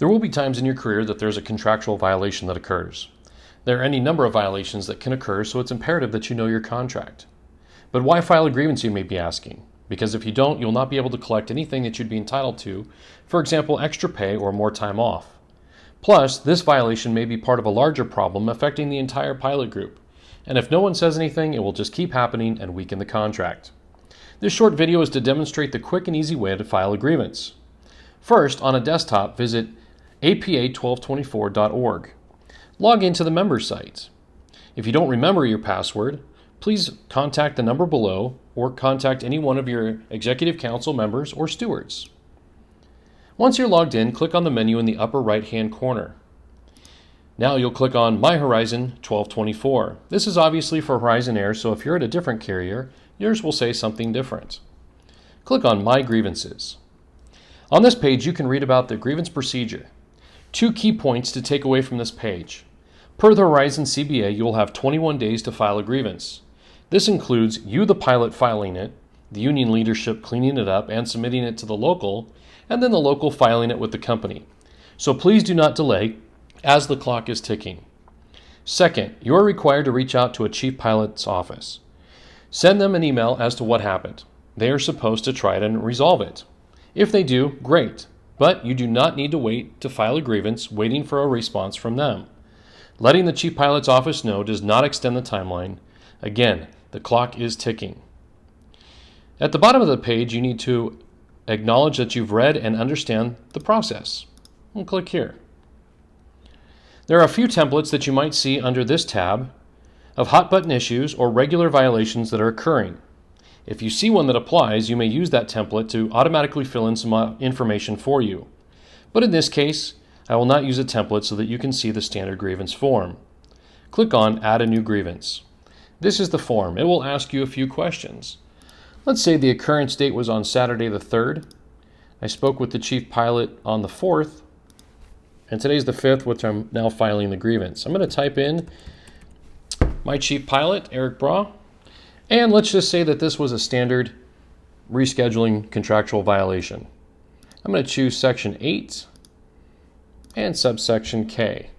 There will be times in your career that there's a contractual violation that occurs. There are any number of violations that can occur, so it's imperative that you know your contract. But why file a grievance, you may be asking? Because if you don't, you'll not be able to collect anything that you'd be entitled to, for example, extra pay or more time off. Plus, this violation may be part of a larger problem affecting the entire pilot group. And if no one says anything, it will just keep happening and weaken the contract. This short video is to demonstrate the quick and easy way to file a grievance. First, on a desktop, visit apa1224.org. Log into the members site. If you don't remember your password, please contact the number below or contact any one of your executive council members or stewards. Once you're logged in, click on the menu in the upper right-hand corner. Now you'll click on My Horizon 1224. This is obviously for Horizon Air, so if you're at a different carrier, yours will say something different. Click on My Grievances. On this page, you can read about the grievance procedure. 2 key points to take away from this page. Per the Horizon CBA, you will have 21 days to file a grievance. This includes you, the pilot, filing it, the union leadership cleaning it up and submitting it to the local, and then the local filing it with the company. So please do not delay, as the clock is ticking. Second, you are required to reach out to a chief pilot's office. Send them an email as to what happened. They are supposed to try and resolve it. If they do, great, but you do not need to wait to file a grievance waiting for a response from them. Letting the chief pilot's office know does not extend the timeline. Again, the clock is ticking. At the bottom of the page, you need to acknowledge that you've read and understand the process. And click here. There are a few templates that you might see under this tab of hot button issues or regular violations that are occurring. If you see one that applies, you may use that template to automatically fill in some information for you. But in this case, I will not use a template so that you can see the standard grievance form. Click on Add a New Grievance. This is the form. It will ask you a few questions. Let's say the occurrence date was on Saturday the 3rd. I spoke with the chief pilot on the 4th, and today's the 5th, which I'm now filing the grievance. I'm going to type in my chief pilot, Eric Braw, and let's just say that this was a standard rescheduling contractual violation. I'm going to choose section 8 and subsection K.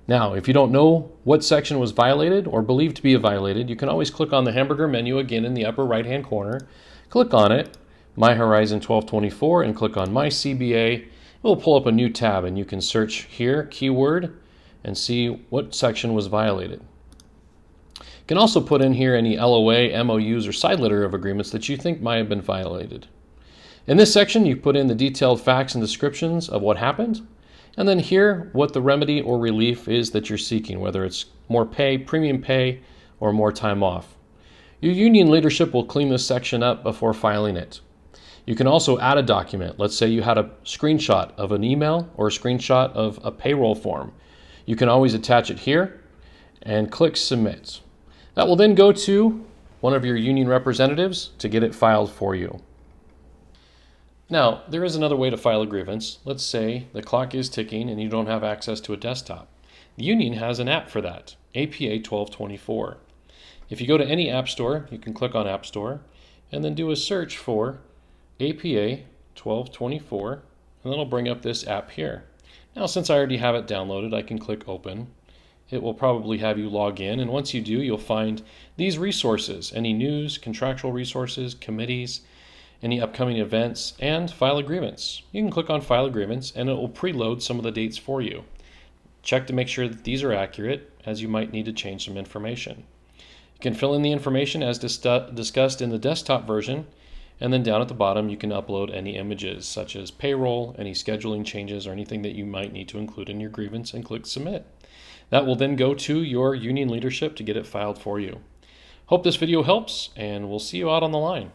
Now, if you don't know what section was violated or believed to be violated, you can always click on the hamburger menu again in the upper right-hand corner, click on it, My Horizon 1224, and click on My CBA. It will pull up a new tab, and you can search here, keyword, and see what section was violated. You can also put in here any LOA, MOUs, or side letter of agreements that you think might have been violated. In this section, you put in the detailed facts and descriptions of what happened, and then here what the remedy or relief is that you're seeking, whether it's more pay, premium pay, or more time off. Your union leadership will clean this section up before filing it. You can also add a document. Let's say you had a screenshot of an email or a screenshot of a payroll form. You can always attach it here and click Submit. That will then go to one of your union representatives to get it filed for you. Now, there is another way to file a grievance. Let's say the clock is ticking and you don't have access to a desktop. The union has an app for that, APA 1224. If you go to any app store, you can click on App Store and then do a search for APA 1224, and then it'll bring up this app here. Now, since I already have it downloaded, I can click Open. It will probably have you log in, and once you do, you'll find these resources, any news, contractual resources, committees, any upcoming events, and file a grievance. You can click on File a Grievance, and it will preload some of the dates for you. Check to make sure that these are accurate, as you might need to change some information. You can fill in the information as discussed in the desktop version, and then down at the bottom you can upload any images, such as payroll, any scheduling changes, or anything that you might need to include in your grievance, and click Submit. That will then go to your union leadership to get it filed for you. Hope this video helps, and we'll see you out on the line.